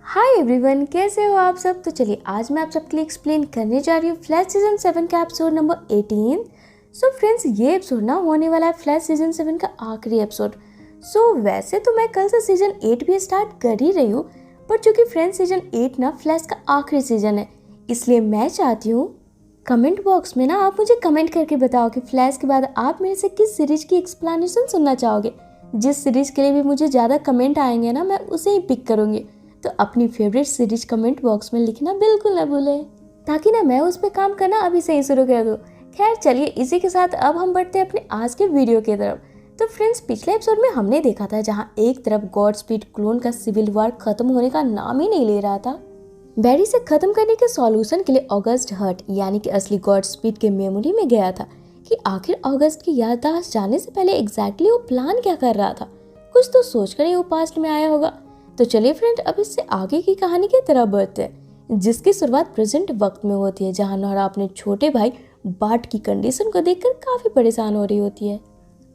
Hi everyone, कैसे हो आप सब। तो चलिए आज मैं आप सबके लिए एक्सप्लेन करने जा रही हूँ फ्लैश सीजन 7 का एपिसोड नंबर 18। सो फ्रेंड्स, ये एपिसोड ना होने वाला है फ्लैश सीजन 7 का आखिरी एपिसोड। वैसे तो मैं कल से सीजन 8 भी स्टार्ट कर ही रही हूँ, पर चूंकि फ्रेंड्स सीजन 8 ना फ्लैश का आखिरी सीजन है, इसलिए मैं चाहती हूँ कमेंट बॉक्स में ना आप मुझे कमेंट करके बताओ कि फ्लैश के बाद आप मेरे से किस सीरीज की एक्सप्लेनेशन सुनना चाहोगे। जिस सीरीज के लिए भी मुझे ज़्यादा कमेंट आएंगे ना, मैं उसे ही पिक करूँगी। तो अपनी फेवरेट सीरीज कमेंट बॉक्स में लिखना बिल्कुल ना भूलें, ताकि ना मैं उस पर काम करना अभी से ही शुरू कर दूँ। खैर चलिए, इसी के साथ अब हम बढ़ते हैं अपने आज के वीडियो की तरफ। तो फ्रेंड्स, पिछले एपिसोड में हमने देखा था जहाँ एक तरफ गॉड स्पीड क्लोन का सिविल वॉर खत्म होने का नाम ही नहीं ले रहा था। बैरी से खत्म करने के सॉल्यूशन के लिए ऑगस्ट हर्ट यानी कि असली गॉड स्पीड के मेमोरी में गया था कि आखिर ऑगस्ट की याददाश्त जाने से पहले एग्जैक्टली वो प्लान क्या कर रहा था। कुछ तो सोचकर ही वो पास्ट में आया होगा। तो चलिए फ्रेंड, अब इससे आगे की कहानी की तरफ बढ़ते हैं, जिसकी शुरुआत प्रेजेंट वक्त में होती है, जहां नोरा अपने छोटे भाई बाट की कंडीशन को देखकर काफी परेशान हो रही होती है।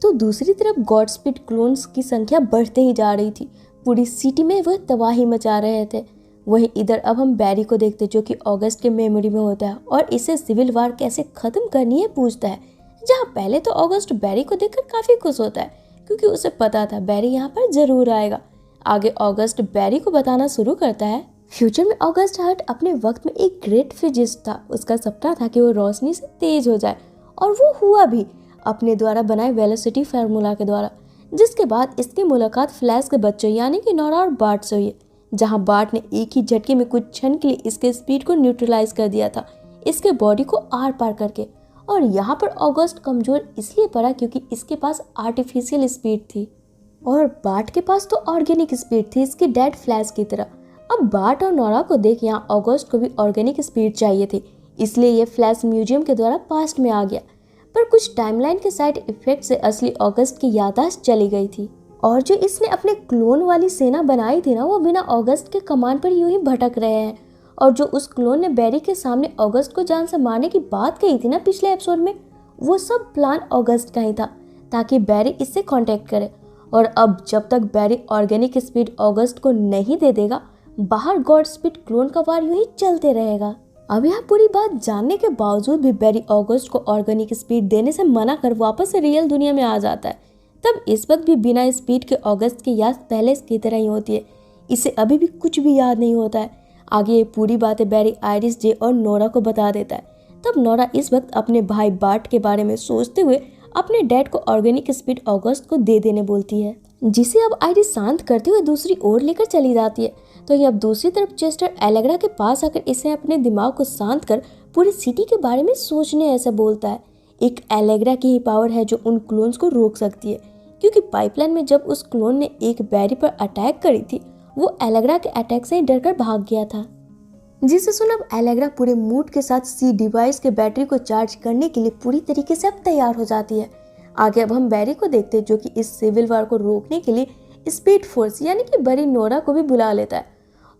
तो दूसरी तरफ गॉड स्पीड क्लोन्स की संख्या बढ़ते ही जा रही थी। पूरी सिटी में वह तबाही मचा रहे थे। वहीं इधर अब हम बैरी को देखते जो कि अगस्त के मेमोरी में होता है और इसे सिविल वार कैसे खत्म करनी है पूछता है। जहाँ पहले तो अगस्त बैरी को देखकर काफी खुश होता है, क्योंकि उसे पता था बैरी यहाँ पर जरूर आएगा। आगे अगस्त बैरी को बताना शुरू करता है फ्यूचर में अगस्त हर्ट अपने वक्त में एक ग्रेट फिजिस्ट था। उसका सपना था कि वो रोशनी से तेज हो जाए, और वो हुआ भी, अपने द्वारा बनाए वेलोसिटी फार्मूला के द्वारा। जिसके बाद इसकी मुलाकात फ्लैश के बच्चों यानी कि नोरा और बाट से हुई, जहां बाट ने एक ही झटके में कुछ क्षण के लिए इसके स्पीड को न्यूट्रलाइज कर दिया था, इसके बॉडी को आर पार करके। और यहाँ पर अगस्त कमजोर इसलिए पड़ा क्योंकि इसके पास आर्टिफिशियल स्पीड थी और बाट के पास तो ऑर्गेनिक स्पीड थी, इसके डैड फ्लैश की तरह। अब बाट और नोरा को देख यहाँ अगस्त को भी ऑर्गेनिक स्पीड चाहिए थी, इसलिए ये फ्लैश म्यूजियम के द्वारा पास्ट में आ गया। पर कुछ टाइमलाइन के साइड इफेक्ट से असली अगस्त की याददाश्त चली गई थी, और जो इसने अपने क्लोन वाली सेना बनाई थी ना, वो बिना अगस्त के कमांड पर यूं ही भटक रहे हैं। और जो उस क्लोन ने बैरी के सामने अगस्त को जान से मारने की बात कही थी ना पिछले एपिसोड में, वो सब प्लान अगस्त का ही था, ताकि बैरी इससे कांटेक्ट करे। और अब जब तक बैरी ऑर्गेनिक स्पीड अगस्त को नहीं दे देगा, बाहर गॉड स्पीड क्लोन का वार यूं ही चलते रहेगा। अब यहाँ पूरी बात जानने के बावजूद भी बैरी अगस्त को ऑर्गेनिक स्पीड देने से मना कर वापस से रियल दुनिया में आ जाता है। तब इस वक्त भी बिना स्पीड के अगस्त की याद पहले की तरह ही होती है। इसे अभी भी कुछ भी याद नहीं होता है। आगे ये पूरी बातें बैरी आयरिस, जे और नोरा को बता देता है। तब नोरा इस वक्त अपने भाई बाट के बारे में सोचते हुए अपने डैड को ऑर्गेनिक स्पीड अगस्त को दे देने बोलती है, जिसे अब आयरिस शांत करते हुए दूसरी ओर लेकर चली जाती है। तो ये अब दूसरी तरफ चेस्टर एलेग्रा के पास आकर इसे अपने दिमाग को शांत कर पूरी सिटी के बारे में सोचने ऐसा बोलता है। एक एलेग्रा की ही पावर है जो उन क्लोन्स को रोक सकती है, क्योंकि पाइपलाइन में जब उस क्लोन ने एक बैरी पर अटैक करी थी, वो एलेग्रा के अटैक से ही डरकर भाग गया था। जिसे सुन अब एलेग्रा पूरे मूड के साथ सी डिवाइस के बैटरी को चार्ज करने के लिए पूरी तरीके से अब तैयार हो जाती है। आगे अब हम बैरी को देखते हैं जो कि इस सिविल वार को रोकने के लिए स्पीड फोर्स यानी कि बड़ी नोरा को भी बुला लेता है,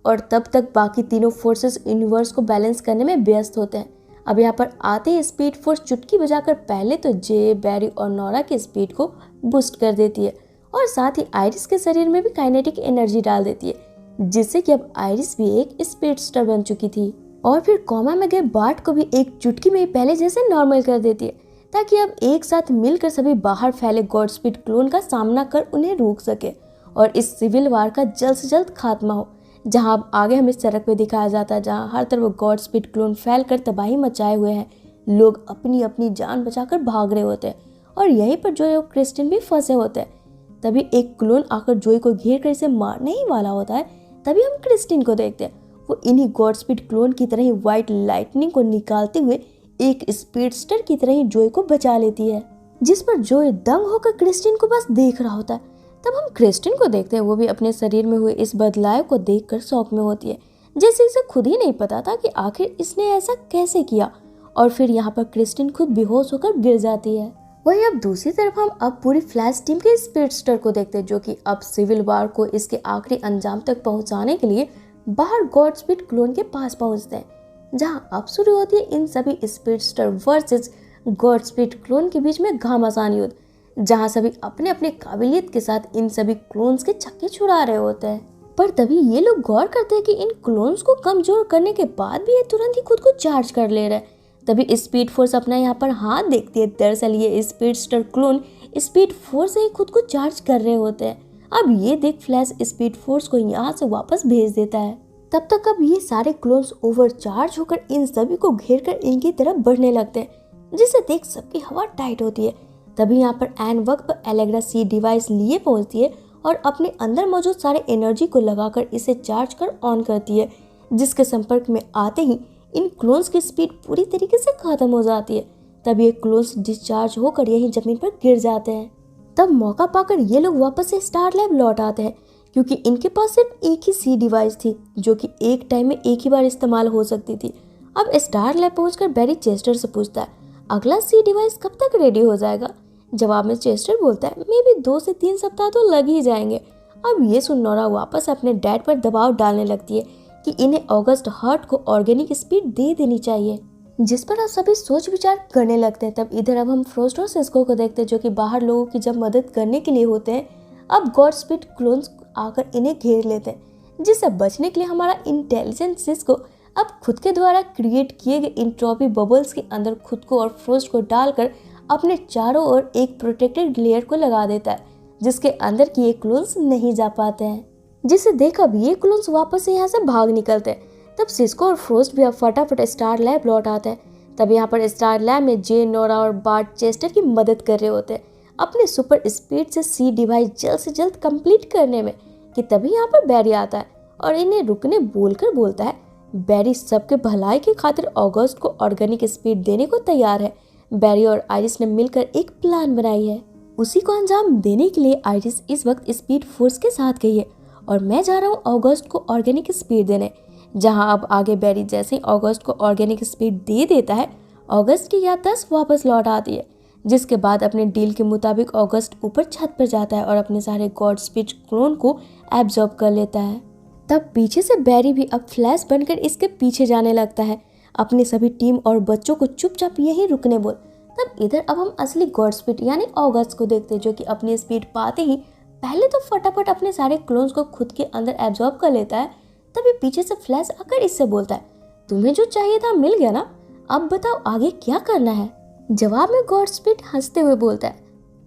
और तब तक बाकी तीनों फोर्सेस यूनिवर्स को बैलेंस करने में व्यस्त होते हैं। अब यहाँ पर आते ही स्पीड फोर्स चुटकी बजाकर पहले तो जे, बैरी और नोरा की स्पीड को बूस्ट कर देती है, और साथ ही आयरिस के शरीर में भी काइनेटिक एनर्जी डाल देती है, जिससे कि अब आयरिस भी एक स्पीडस्टर बन चुकी थी। और फिर कोमा में गए बाट को भी एक चुटकी में पहले जैसे नॉर्मल कर देती है, ताकि अब एक साथ मिलकर सभी बाहर फैले गॉड स्पीड क्लोन का सामना कर उन्हें रोक सके और इस सिविल वार का जल्द से जल्द खात्मा हो। जहां अब आगे हमें सड़क पे दिखाया जाता है, जहां हर तरफ गॉड स्पीड क्लोन फैल कर तबाही मचाए हुए हैं। लोग अपनी अपनी जान बचाकर भाग रहे होते हैं, और यहीं पर जोय और क्रिस्टिन भी फंसे होते हैं। तभी एक क्लोन आकर जोय को घेर कर इसे मारने ही वाला होता है। तभी हम क्रिस्टिन को देखते हैं, वो इन्हीं गॉड स्पीड क्लोन की तरह ही व्हाइट लाइटनिंग को निकालते हुए एक स्पीडस्टर की तरह ही जोय को बचा लेती है, जिस पर जोय दंग होकर क्रिस्टिन को बस देख रहा होता है। तब हम क्रिस्टिन को देखते हैं, वो भी अपने शरीर में हुए इस बदलाव को देखकर शौक में होती है, जैसे इसे खुद ही नहीं पता था कि आखिर इसने ऐसा कैसे किया। और फिर यहाँ पर क्रिस्टिन खुद बेहोश होकर गिर जाती है। वहीं अब दूसरी तरफ हम अब पूरी फ्लैश टीम के स्पीडस्टर को देखते हैं, जो कि अब सिविल वार को इसके आखिरी अंजाम तक पहुंचाने के लिए बाहर गॉड स्पीड क्लोन के पास पहुंचते हैं। जहां अब शुरू होती है इन सभी speedster versus God speed clone के बीच में घमासान युद्ध, जहां सभी अपने अपने काबिलियत के साथ इन सभी क्लोन्स के छक्के छुड़ा रहे होते हैं। पर तभी ये लोग गौर करते हैं कि इन क्लोन्स को कमजोर करने के बाद भी ये तुरंत ही खुद को चार्ज कर ले रहे हैं। तभी स्पीड फोर्स अपना यहाँ पर हाथ देखती है। दरअसल ये स्पीडस्टर क्लोन स्पीड फोर्स से ही खुद को चार्ज कर रहे होते हैं। अब ये देख फ्लैश स्पीड फोर्स को यहाँ से वापस भेज देता है। तब तक अब ये सारे क्लोन्स ओवरचार्ज होकर इन सभी को घेर कर इनकी तरफ बढ़ने लगते हैं, जिसे देख सबकी हवा टाइट होती है। तभी यहाँ पर एन वक्त पर एलेग्रा सी डिवाइस लिए पहुंचती है और अपने अंदर मौजूद सारे एनर्जी को लगाकर इसे चार्ज कर ऑन करती है, जिसके संपर्क में आते ही इन क्लोन्स की स्पीड पूरी तरीके से खत्म हो जाती है। तब ये क्लोन्स डिस्चार्ज होकर यहीं जमीन पर गिर जाते हैं। तब मौका पाकर ये लोग वापस से स्टार लैब लौट आते हैं, क्योंकि इनके पास सिर्फ एक ही सी डिवाइस थी जो कि एक टाइम में एक ही बार इस्तेमाल हो सकती थी। अब स्टार लैब पहुंचकर बैरी चेस्टर से पूछता है अगला सी डिवाइस कब तक रेडी हो जाएगा। जवाब में चेस्टर बोलता है मे भी 2 से 3 सप्ताह तो लग ही जाएंगे। अब ये सुन नोरा वापस अपने डैड पर दबाव डालने लगती है कि इन्हें ऑगस्ट हर्ट को ऑर्गेनिक स्पीड दे देनी चाहिए, जिस पर अब सभी सोच विचार करने लगते हैं। तब इधर अब हम फ्रोस्ट और सिस्को को देखते हैं, जो कि बाहर लोगों की जब मदद करने के लिए होते हैं। अब गॉड स्पीड क्लोन्स आकर इन्हें घेर लेते हैं, जिससे बचने के लिए हमारा इंटेलिजेंट सिस्को अब खुद के द्वारा क्रिएट किए गए इंट्रोपी बबल्स के अंदर खुद को और फ्रोस्ट को डालकर अपने चारों ओर एक प्रोटेक्टेड लेयर को लगा देता है, जिसके अंदर की ये क्लोन्स नहीं जा पाते हैं। जिसे देख अब ये क्लोन्स वापस से यहाँ से भाग निकलते हैं। तब सिस्को और फ्रोस्ट भी अब फटाफट स्टार लैब लौट आते हैं। तब यहाँ पर स्टार लैब में जे, नोरा और बार्ट चेस्टर की मदद कर रहे होते हैं अपने सुपर स्पीड से सी डिवाइस जल्द से जल्द कंप्लीट करने में। कि तभी यहाँ पर बैरी आता है और इन्हें रुकने बोलकर बोलता है बैरी सबके भलाई की खातिर ऑगस्ट को ऑर्गेनिक स्पीड देने को तैयार है। बैरी और आइरिस ने मिलकर एक प्लान बनाई है, उसी को अंजाम देने के लिए आइरिस इस वक्त स्पीड फोर्स के साथ गई है और मैं जा रहा हूँ ऑगस्ट को ऑर्गेनिक स्पीड देने। जहां अब आगे बैरी जैसे ही ऑगस्ट को ऑर्गेनिक स्पीड दे देता है, ऑगस्ट की याददाश्त वापस लौट आती है, जिसके बाद अपने डील के मुताबिक ऑगस्ट ऊपर छत पर जाता है और अपने सारे गॉड स्पीड क्लोन को एब्जॉर्ब कर लेता है। तब पीछे से बैरी भी अब फ्लैश बनकर इसके पीछे जाने लगता है। अपनी सभी टीम और बच्चों को चुपचाप यहीं रुकने बोल। तब इधर अब हम असली गॉड स्पीड यानी ऑगस्ट को देखते हैं, जो कि अपनी स्पीड पाते ही पहले तो फटाफट अपने सारे क्लोन्स को खुद के अंदर एब्जॉर्ब कर लेता है। तभी पीछे से फ्लैश आकर इससे बोलता है तुम्हें जो चाहिए था मिल गया ना, अब बताओ आगे क्या करना है। जवाब में गॉड स्पीड हंसते हुए बोलता है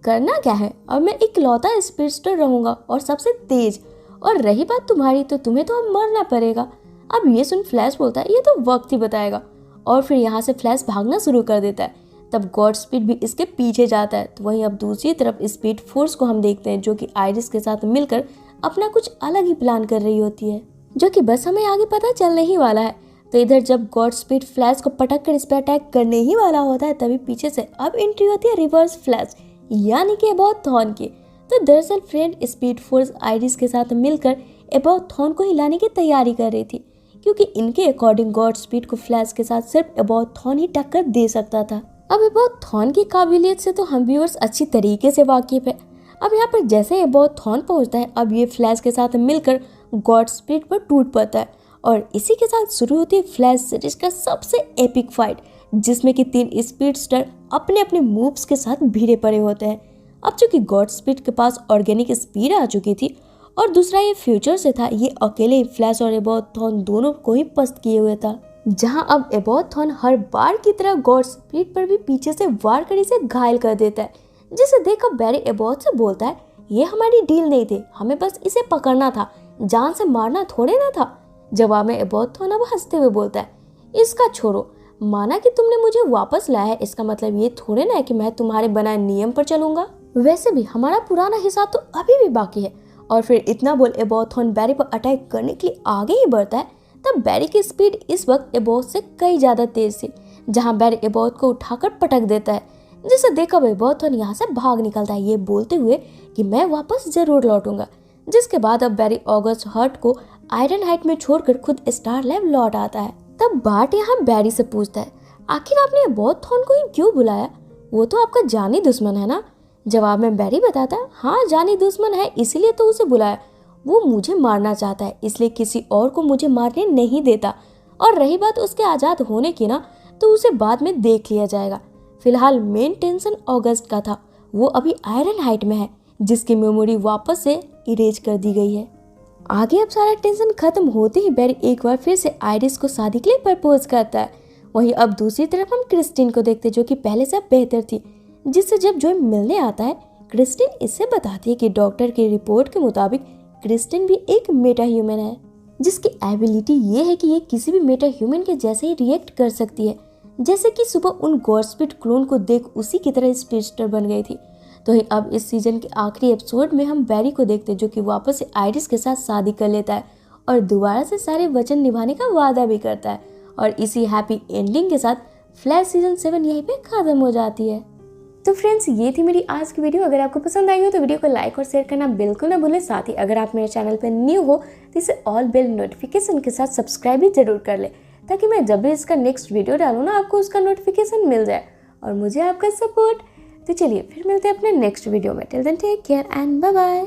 करना क्या है, अब मैं इकलौता स्पीडस्टर रहूंगा और सबसे तेज, और रही बात तुम्हारी तो तुम्हें तो अब मरना पड़ेगा। अब ये सुन फ्लैश बोलता है ये तो वक्त ही बताएगा, और फिर यहाँ से फ्लैश भागना शुरू कर देता है। तब गॉड स्पीड भी इसके पीछे जाता है। तो वहीं अब दूसरी तरफ स्पीड फोर्स को हम देखते हैं, जो कि आइरिस के साथ मिलकर अपना कुछ अलग ही प्लान कर रही होती है, जो कि बस हमें आगे पता चलने ही वाला है। तो इधर जब गॉड स्पीड फ्लैश को पटक कर इस पर अटैक करने ही वाला होता है, तभी पीछे से अब एंट्री होती है रिवर्स फ्लैश यानी कि एबॉट थॉर्न की। तो दरअसल फ्रेंड स्पीड फोर्स आइरिस के साथ मिलकर एबॉट थॉर्न को हिलाने की तैयारी कर रही थी, क्योंकि इनके अकॉर्डिंग गॉड स्पीड को फ्लैश के साथ सिर्फ एबॉट थॉर्न ही टक्कर दे सकता था। अब एबॉट थॉर्न की काबिलियत से तो हम व्यूअर्स अच्छी तरीके से वाकिफ है। अब यहाँ पर जैसे एबॉट थॉर्न पहुंचता है, अब ये फ्लैश के साथ मिलकर गॉड स्पीड पर टूट पड़ता है, और इसी के साथ शुरू होती है फ्लैश सीरीज का सबसे एपिक फाइट, जिसमें कि 3 स्पीडस्टर अपने अपने मूव्स के साथ भिड़े पड़े होते हैं। अब चूंकि गॉड स्पीड के पास ऑर्गेनिक स्पीड आ चुकी थी और दूसरा ये फ्यूचर से था, ये अकेले फ्लैश और एबॉट थॉर्न दोनों को ही पस्त किए हुए था। जहां अब एबॉट थॉर्न हर बार की तरह गॉड स्पीड पर भी पीछे से वार कर इसे घायल कर देता है, जिसे देखकर बैरी एबॉट से बोलता है ये हमारी डील नहीं थी, हमें बस इसे पकड़ना था, जान से मारना थोड़े ना था। जवाब में एबॉट थॉर्न अब हंसते हुए बोलता है इसका छोड़ो, माना कि तुमने मुझे वापस लाया है, इसका मतलब ये थोड़े ना है कि मैं तुम्हारे बनाए नियम पर चलूंगा। वैसे भी हमारा पुराना हिसाब तो अभी भी बाकी है। और फिर इतना बोल एबॉट थॉर्न बैरी पर अटैक करने के लिए आगे ही बढ़ता है। तब बैरी की स्पीड इस वक्त एबॉट से कई ज्यादा तेज थी, जहां बैरी एबॉट को उठाकर पटक देता है, जिसे देखकर एबॉट थॉर्न यहाँ से भाग निकलता है, ये बोलते हुए कि मैं वापस जरूर लौटूंगा। जिसके बाद अब बैरी ऑगस्ट हर्ट को आयरन हाइट में छोड़कर खुद स्टार लैब लौट आता है। तब बार्ट यहाँ बैरी से पूछता है आखिर आपने एबॉट थॉर्न को ही क्यों बुलाया, वो तो आपका जानी दुश्मन है ना। जवाब में बैरी बताता है हाँ जानी दुश्मन है, इसीलिए तो उसे बुलाया, वो मुझे मारना चाहता है, इसलिए किसी और को मुझे मारने नहीं देता, और रही बात उसके आज़ाद होने की ना, तो उसे बाद में देख लिया जाएगा। फिलहाल मेन टेंशन ऑगस्ट का था, वो अभी आयरन हाइट में है, जिसकी मेमोरी वापस से इरेज कर दी गई है। आगे अब सारा टेंशन खत्म होते ही बैरी एक बार फिर से आइरिस को शादी के लिए प्रपोज करता है। वहीं अब दूसरी तरफ हम क्रिस्टीन को देखते हैं जो कि पहले से बेहतर थी, जिससे जब जॉय मिलने आता है क्रिस्टीन इससे बताती है कि डॉक्टर की रिपोर्ट के मुताबिक क्रिस्टीन भी एक मेटा ह्यूमन है, जिसकी एबिलिटी ये है कि ये किसी भी मेटा ह्यूमन के जैसे ही रिएक्ट कर सकती है, जैसे कि सुबह उन गॉडस्पीड क्लोन को देख उसी की तरह स्पीडस्टर बन गई थी। तो ही अब इस सीजन के आखिरी एपिसोड में हम बैरी को देखते हैं जो कि वापस से आइरिस के साथ शादी कर लेता है और दोबारा से सारे वचन निभाने का वादा भी करता है। और इसी हैप्पी एंडिंग के साथ फ्लैश सीजन 7 यहीं पे खत्म हो जाती है। तो फ्रेंड्स, ये थी मेरी आज की वीडियो। अगर आपको पसंद आई हो तो वीडियो को लाइक और शेयर करना बिल्कुल ना भूलें। साथ ही अगर आप मेरे चैनल पर न्यू हो तो इसे ऑल बेल नोटिफिकेशन के साथ सब्सक्राइब भी जरूर कर ले, ताकि मैं जब भी इसका नेक्स्ट वीडियो डालूँ ना आपको उसका नोटिफिकेशन मिल जाए और मुझे आपका सपोर्ट। तो चलिए फिर मिलते हैं अपने नेक्स्ट वीडियो में। Till then take care and bye bye.